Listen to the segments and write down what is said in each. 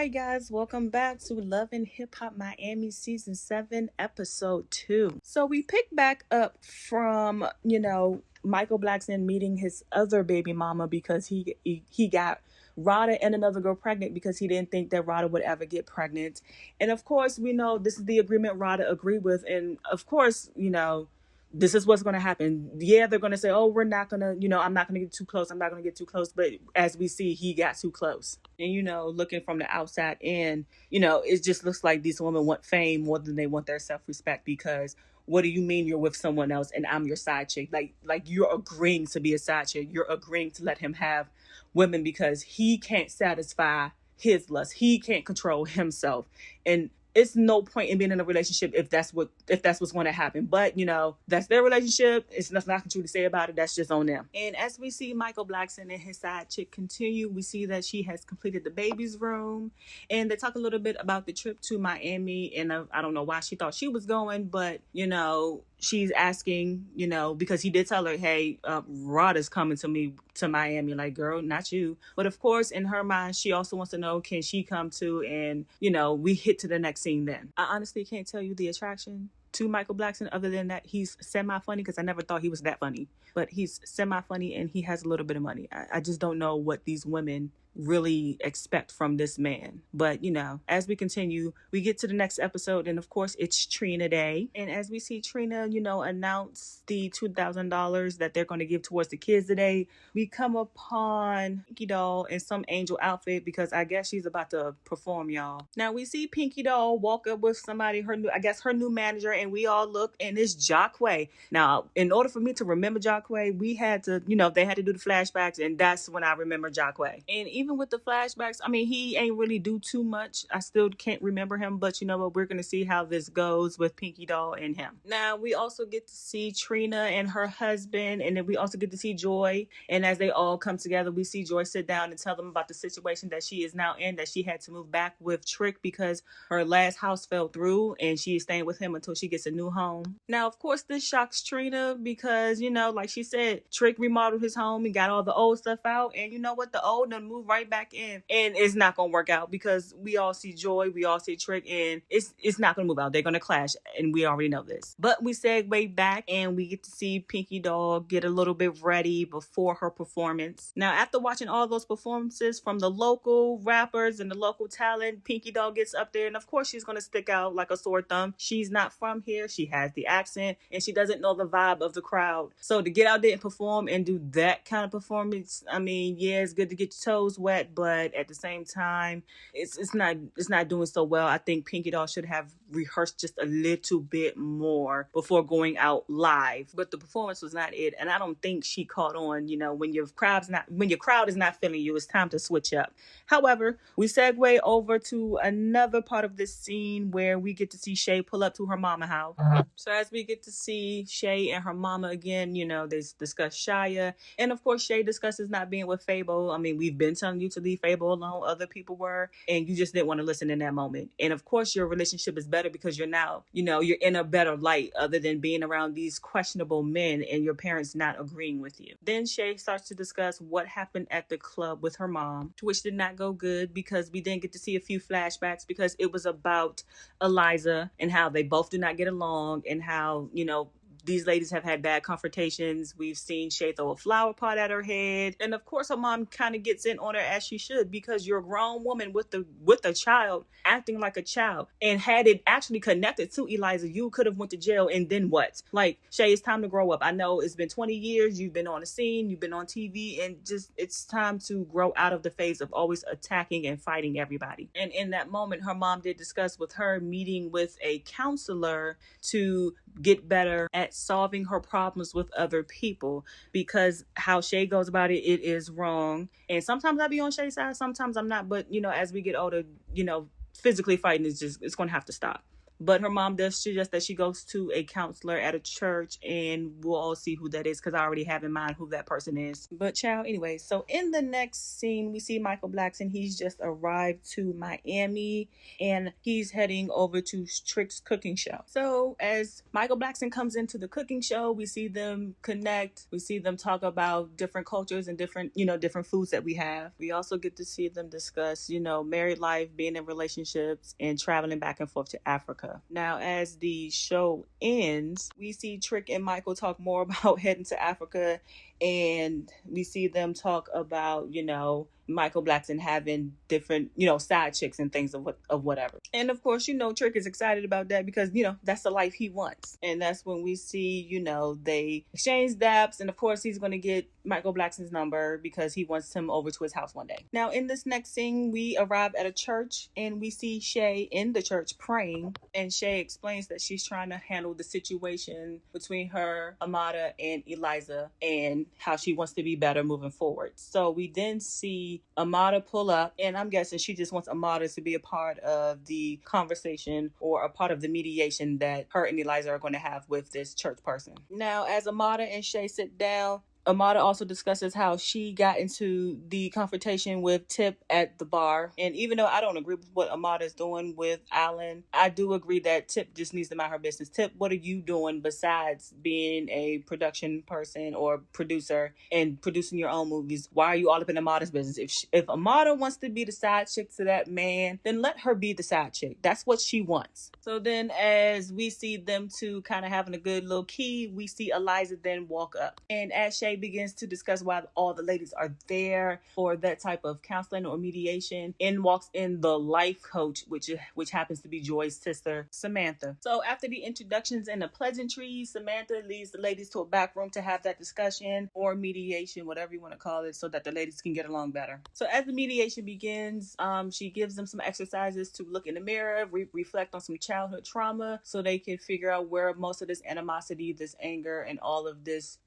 guys, welcome back to Love and Hip Hop Miami Season 7, Episode 2. So we pick back up from, Michael Blackson meeting his other baby mama because he got Rada and another girl pregnant because he didn't think that Rada would ever get pregnant. And of course, we know this is the agreement Rada agreed with. And of course, this is what's going to happen. Yeah, they're going to say, oh, we're not going to, I'm not going to get too close. I'm not going to get too close. But as we see, he got too close. And, looking from the outside in, it just looks like these women want fame more than they want their self-respect, because what do you mean you're with someone else and I'm your side chick? Like you're agreeing to be a side chick. You're agreeing to let him have women because he can't satisfy his lust. He can't control himself. And it's no point in being in a relationship if that's what's going to happen. But that's their relationship. It's nothing I can truly say about it. That's just on them. And as we see Michael Blackson and his side chick continue, we see that she has completed the baby's room, and they talk a little bit about the trip to Miami. And I don't know why she thought she was going, but she's asking, because he did tell her, hey, Rada's coming to Miami. Like, girl, not you. But of course, in her mind, she also wants to know, can she come too? And, we hit to the next scene then. I honestly can't tell you the attraction to Michael Blackson other than that he's semi-funny, because I never thought he was that funny. But he's semi-funny and he has a little bit of money. I just don't know what these women really expect from this man. But as we continue, we get to the next episode, and of course it's Trina Day. And as we see Trina announce the $2,000 that they're going to give towards the kids today, we come upon Pinky Doll in some angel outfit, because I guess she's about to perform, y'all. Now we see Pinky Doll walk up with somebody, her new manager, and we all look, and it's Jacquay. Now, in order for me to remember Jacquay, we had to, they had to do the flashbacks, and that's when I remember Jacquay. And even with the flashbacks, I mean, he ain't really do too much. I still can't remember him, but we're going to see how this goes with Pinky Doll and him. Now, we also get to see Trina and her husband, and then we also get to see Joy. And as they all come together, we see Joy sit down and tell them about the situation that she is now in, that she had to move back with Trick because her last house fell through, and she is staying with him until she gets a new home. Now, of course, this shocks Trina because, like she said, Trick remodeled his home and got all the old stuff out, and you know what? The old done moved right back in, and it's not gonna work out because we all see Joy, we all see Trick, and it's not gonna move out. They're gonna clash, and we already know this. But we segue back, and we get to see Pinky Doll get a little bit ready before her performance. Now, after watching all those performances from the local rappers and the local talent, Pinky Doll gets up there, and of course she's gonna stick out like a sore thumb. She's not from here, she has the accent, and she doesn't know the vibe of the crowd. So to get out there and perform and do that kind of performance, I mean, yeah, it's good to get your toes wet, but at the same time, it's not doing so well. I think Pinky Doll should have rehearsed just a little bit more before going out live. But the performance was not it, and I don't think she caught on. When your crowd is not feeling you, it's time to switch up. However, we segue over to another part of this scene where we get to see Shay pull up to her mama house. So as we get to see Shay and her mama again, they discuss Shia, and of course Shay discusses not being with Fable. I mean, we've been telling you to leave Fable alone. Other people were, and you just didn't want to listen in that moment. And of course your relationship is better because you're now, you're in a better light other than being around these questionable men and your parents not agreeing with you. Then Shay starts to discuss what happened at the club with her mom, which did not go good because we didn't get to see a few flashbacks because it was about Eliza and how they both do not get along, and how, these ladies have had bad confrontations. We've seen Shay throw a flower pot at her head. And of course her mom kind of gets in on her, as she should, because you're a grown woman with a child acting like a child. And had it actually connected to Eliza, you could have went to jail, and then what? Like, Shay, it's time to grow up. I know it's been 20 years. You've been on the scene. You've been on TV, and just it's time to grow out of the phase of always attacking and fighting everybody. And in that moment, her mom did discuss with her meeting with a counselor to get better at solving her problems with other people, because how Shay goes about it is wrong. And sometimes I be on Shay's side, sometimes I'm not. But as we get older, physically fighting it's going to have to stop. but her mom does suggest that she goes to a counselor at a church, and we'll all see who that is because I already have in mind who that person is. But child, anyway, so in the next scene, we see Michael Blackson. He's just arrived to Miami, and he's heading over to Trick's cooking show. So as Michael Blackson comes into the cooking show, we see them connect. We see them talk about different cultures and different foods that we have. We also get to see them discuss, married life, being in relationships, and traveling back and forth to Africa. Now, as the show ends, we see Trick and Michael talk more about heading to Africa, and we see them talk about, Michael Blackson having different, side chicks and things of whatever. And of course, Trick is excited about that because, that's the life he wants. And that's when we see, they exchange daps. And of course, he's going to get Michael Blackson's number because he wants him over to his house one day. Now, in this next scene, we arrive at a church and we see Shay in the church praying. And Shay explains that she's trying to handle the situation between her, Amada, and Eliza, and how she wants to be better moving forward. So we then see Amada pull up, and I'm guessing she just wants Amada to be a part of the conversation or a part of the mediation that her and Eliza are going to have with this church person. Now, as Amada and Shay sit down, Amada also discusses how she got into the confrontation with Tip at the bar. And even though I don't agree with what Amada is doing with Alan, I do agree that Tip just needs to mind her business. Tip, what are you doing besides being a production person or producer and producing your own movies? Why are you all up in Amada's business? If Amada wants to be the side chick to that man, then let her be the side chick. That's what she wants. So then as we see them two kind of having a good little key, we see Eliza then walk up. And as Shay begins to discuss why all the ladies are there for that type of counseling or mediation, in walks in the life coach, which happens to be Joy's sister, Samantha. So after the introductions and the pleasantries, Samantha leads the ladies to a back room to have that discussion or mediation, whatever you want to call it, so that the ladies can get along better. So as the mediation begins, she gives them some exercises to look in the mirror, reflect on some childhood trauma, so they can figure out where most of this animosity, this anger, and all of this,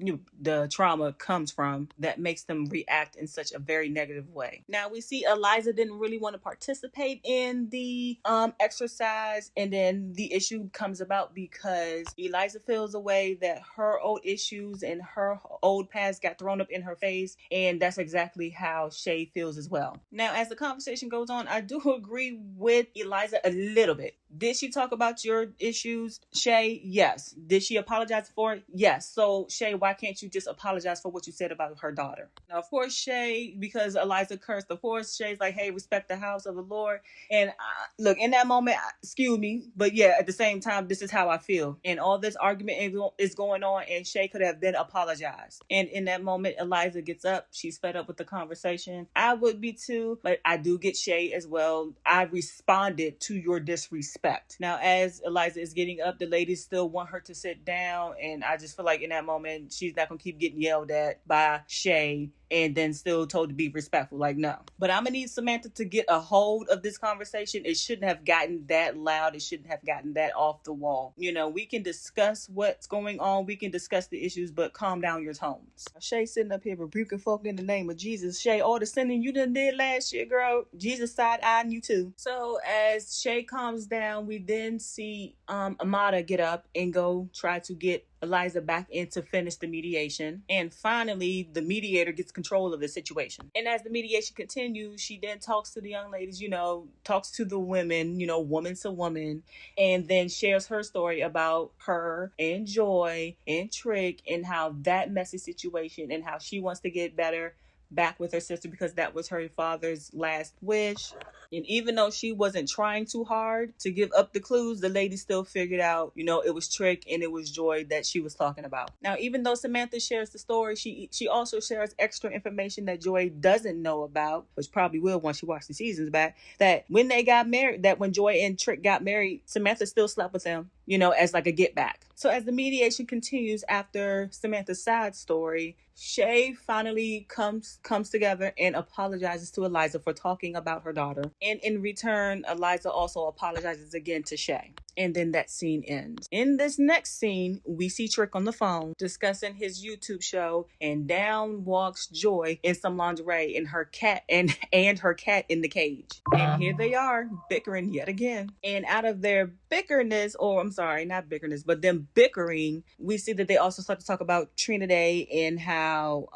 the trauma comes from that makes them react in such a very negative way. Now we see Eliza didn't really want to participate in the exercise, and then the issue comes about because Eliza feels a way that her old issues and her old past got thrown up in her face, and that's exactly how Shay feels as well. Now as the conversation goes on, I do agree with Eliza a little bit. Did she talk about your issues, Shay? Yes. Did she apologize for it? Yes. So Shay, why can't you just apologize for what you said about her daughter? Now, of course, Shay, because Eliza cursed, of course, Shay's like, hey, respect the house of the Lord. And look, in that moment, excuse me, but yeah, at the same time, this is how I feel. And all this argument is going on, and Shay could have been apologized. And in that moment, Eliza gets up. She's fed up with the conversation. I would be too, but I do get Shay as well. I responded to your disrespect. Now, as Eliza is getting up, the ladies still want her to sit down, and I just feel like in that moment, she's not going to keep getting yelled at by Shay and then still told to be respectful. Like, no. But I'm going to need Samantha to get a hold of this conversation. It shouldn't have gotten that loud. It shouldn't have gotten that off the wall. We can discuss what's going on. We can discuss the issues, but calm down your tones. Shay sitting up here rebuking folk in the name of Jesus. Shay, all the sinning you done did last year, girl, Jesus side-eyeing you too. So as Shay calms down, we then see Amada get up and go try to get Eliza back in to finish the mediation. And finally, the mediator gets control of the situation. And as the mediation continues, she then talks to the young ladies, talks to the women, woman to woman, and then shares her story about her and Joy and Trick and how that messy situation and how she wants to get better back with her sister because that was her father's last wish. And even though she wasn't trying too hard to give up the clues, the lady still figured out, it was Trick and it was Joy that she was talking about. Now, even though Samantha shares the story, she also shares extra information that Joy doesn't know about, which probably will once she watches the seasons back, that when they got married, that when Joy and Trick got married, Samantha still slept with them, as like a get back. So as the mediation continues after Samantha's side story, Shay finally comes together and apologizes to Eliza for talking about her daughter. And in return, Eliza also apologizes again to Shay. And then that scene ends. In this next scene, we see Trick on the phone discussing his YouTube show, and down walks Joy in some lingerie and her cat and her cat in the cage. And here they are bickering yet again. And out of their bickerness, or I'm sorry, not bickerness, but them bickering, we see that they also start to talk about Trina Day and how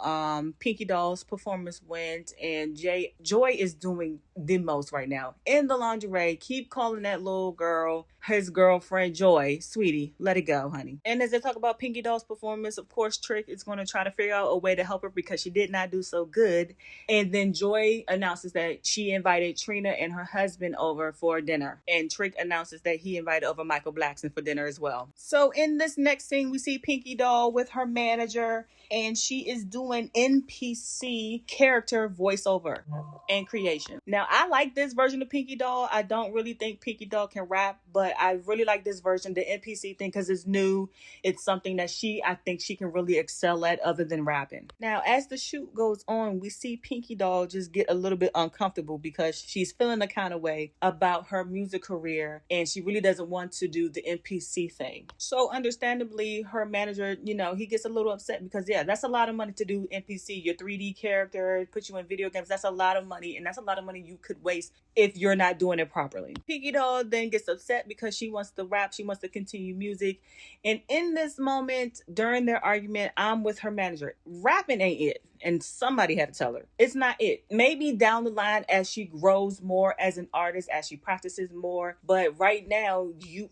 Pinky Doll's performance went, and Joy is doing the most right now in the lingerie. Keep calling that little girl his girlfriend Joy. Sweetie, let it go, honey. And as they talk about Pinky Doll's performance, of course Trick is going to try to figure out a way to help her because she did not do so good. And then Joy announces that she invited Trina and her husband over for dinner, and Trick announces that he invited over Michael Blackson for dinner as well. So in this next scene, we see Pinky Doll with her manager, and she is doing NPC character voiceover and creation. Now, I like this version of Pinky Doll. I don't really think Pinky Doll can rap, but I really like this version, the NPC thing, because it's new. It's something that I think she can really excel at other than rapping. Now, as the shoot goes on, we see Pinky Doll just get a little bit uncomfortable because she's feeling the kind of way about her music career, and she really doesn't want to do the NPC thing. So understandably, her manager, he gets a little upset because, yeah, that's a lot of money to do NPC, your 3D character, put you in video games. That's a lot of money, and that's a lot of money you could waste if you're not doing it properly. Pinky Doll then gets upset because she wants to rap, she wants to continue music. And in this moment, during their argument, I'm with her manager. Rapping ain't it. And somebody had to tell her it's not it. Maybe down the line as she grows more as an artist, as she practices more. But right now you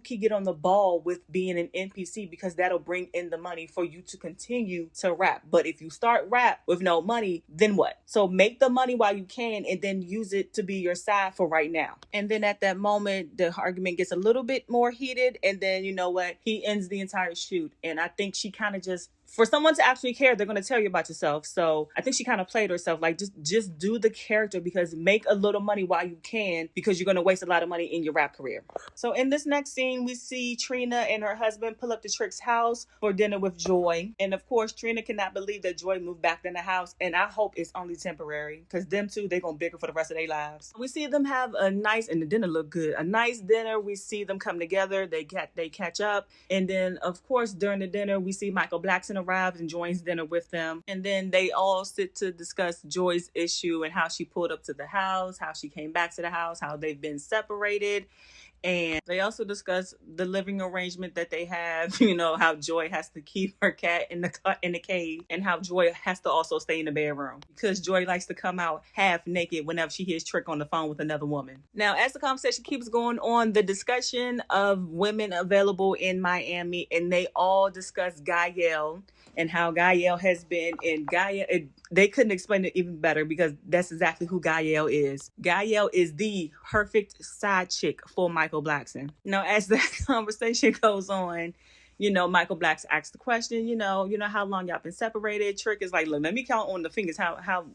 can get on the ball with being an NPC because that'll bring in the money for you to continue to rap. But if you start rap with no money, then what? So make the money while you can and then use it to be your side for right now. And then at that moment, the argument gets a little bit more heated. And then you know what? He ends the entire shoot. And I think she kind of just, for someone to actually care, they're going to tell you about yourself. So I think she kind of played herself, like just do the character, because make a little money while you can, because you're going to waste a lot of money in your rap career. So in this next scene, we see Trina and her husband pull up to Trick's house for dinner with Joy. And of course, Trina cannot believe that Joy moved back in the house. And I hope it's only temporary, because them two, they're going to bicker for the rest of their lives. We see them have a nice, and the dinner look good, a nice dinner. We see them come together. They catch up. And then of course, during the dinner, we see Michael Blackson arrives and joins dinner with them. And then they all sit to discuss Joy's issue and how she pulled up to the house, how she came back to the house, how they've been separated. And they also discuss the living arrangement that they have, how Joy has to keep her cat in the cage, and how Joy has to also stay in the bedroom because Joy likes to come out half naked whenever she hears Trick on the phone with another woman. Now, as the conversation keeps going on, the discussion of women available in Miami, and they all discuss Gael and how Gael has been, and they couldn't explain it even better because that's exactly who Gael is. Gael is the perfect side chick for Michael Blackson. Now, as the conversation goes on, Michael Blackson asks the question, how long y'all been separated? Trick is like, look, let me count on the fingers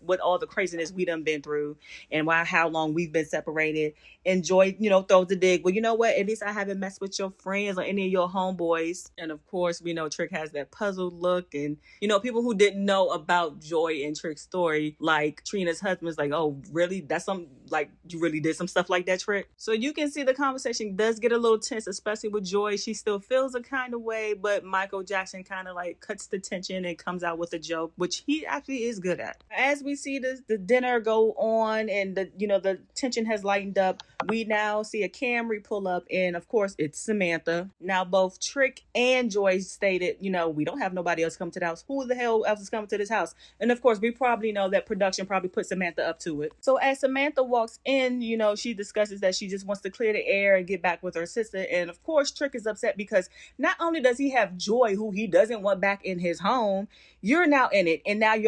what all the craziness we done been through and how long we've been separated. And Joy, throws the dig. Well, you know what? At least I haven't messed with your friends or any of your homeboys. And of course, we know Trick has that puzzled look. And, people who didn't know about Joy and Trick's story, like Trina's husband's like, oh, really? That's you really did some stuff like that, Trick? So you can see the conversation does get a little tense, especially with Joy. She still feels a kind of way, but Michael Jackson kind of cuts the tension and comes out with a joke, which he actually is good at. As we see the dinner go on and the tension has lightened up, we now see a Camry pull up, and of course it's Samantha. Now both Trick and Joy stated, we don't have nobody else come to the house. Who the hell else is coming to this house? And of course we probably know that production probably put Samantha up to it. So as Samantha walks in, she discusses that she just wants to clear the air and get back with her sister. And of course Trick is upset because not only does he have Joy, who he doesn't want back in his home, you're now in it, and now you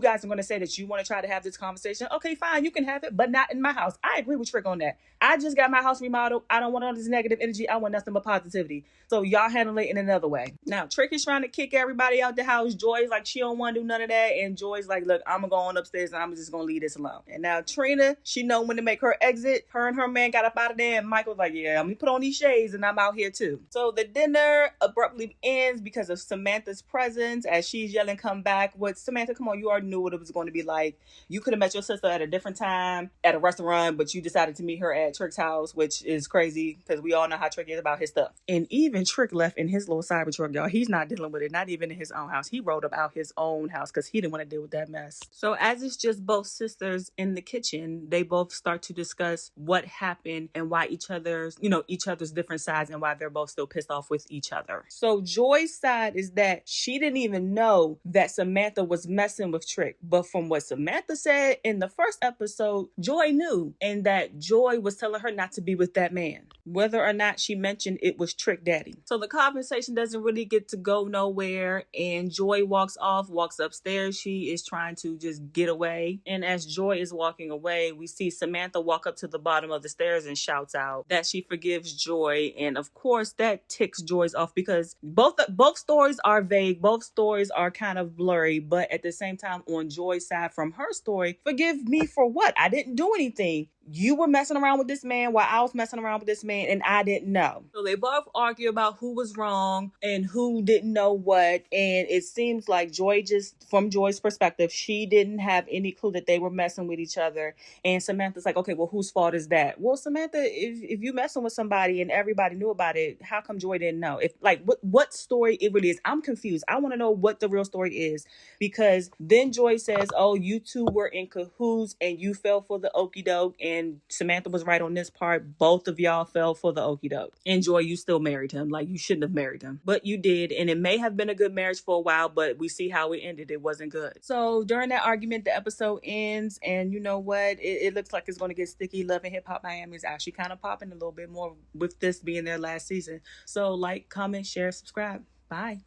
guys are gonna say that you want to try to have this conversation. Okay, fine, you can have it, but not in my house. I agree with Trick on that. I just got my house remodeled. I don't want all this negative energy. I want nothing but positivity. So y'all handle it in another way. Now Trick is trying to kick everybody out the house. Joy's like, she don't want to do none of that, and Joy's like, look, I'm gonna go on upstairs and I'm just gonna leave this alone. And now Trina, she know when to make her exit. Her and her man got up out of there, and Michael's like, yeah, let me put on these shades and I'm out here too. So the dinner abruptly ends because of Samantha's presence as she's yelling, come back. What, Samantha, come on, you already knew what it was going to be like. You could have met your sister at a different time at a restaurant, but you decided to meet her at Trick's house, which is crazy because we all know how Trick is about his stuff. And even Trick left in his little Cybertruck, y'all. He's not dealing with it, not even in his own house. He rode about his own house because he didn't want to deal with that mess. So as it's just both sisters in the kitchen, they both start to discuss what happened and why each other's different sides and why they're both still pissed off with each other. So Joy's side is that she didn't even know that Samantha was messing with Trick. But from what Samantha said in the first episode, Joy knew, and that Joy was telling her not to be with that man, whether or not she mentioned it was Trick Daddy. So the conversation doesn't really get to go nowhere, and Joy walks upstairs. She is trying to just get away. And as Joy is walking away, we see Samantha walk up to the bottom of the stairs and shouts out that she forgives Joy. And of course, that ticks Joy's off because both stories are vague. Both stories are kind of blurry. But at the same time, on Joy's side from her story, forgive me for what? I didn't do anything. You were messing around with this man while I was messing around with this man, and I didn't know. So they both argue about who was wrong and who didn't know what. And it seems like Joy, just from Joy's perspective, she didn't have any clue that they were messing with each other. And Samantha's like, okay, well, whose fault is that? Well, Samantha, if you messing with somebody and everybody knew about it, how come Joy didn't know? If like what story it really is? I'm confused. I want to know what the real story is, because then Joy says, oh, you two were in cahoots and you fell for the okie doke. And Samantha was right on this part. Both of y'all fell for the okie doke. And Joy, you still married him. Like, you shouldn't have married him, but you did. And it may have been a good marriage for a while, but we see how it ended. It wasn't good. So during that argument, the episode ends. And you know what? It looks like it's going to get sticky. Love and Hip Hop Miami is actually kind of popping a little bit more with this being their last season. So like, comment, share, subscribe. Bye.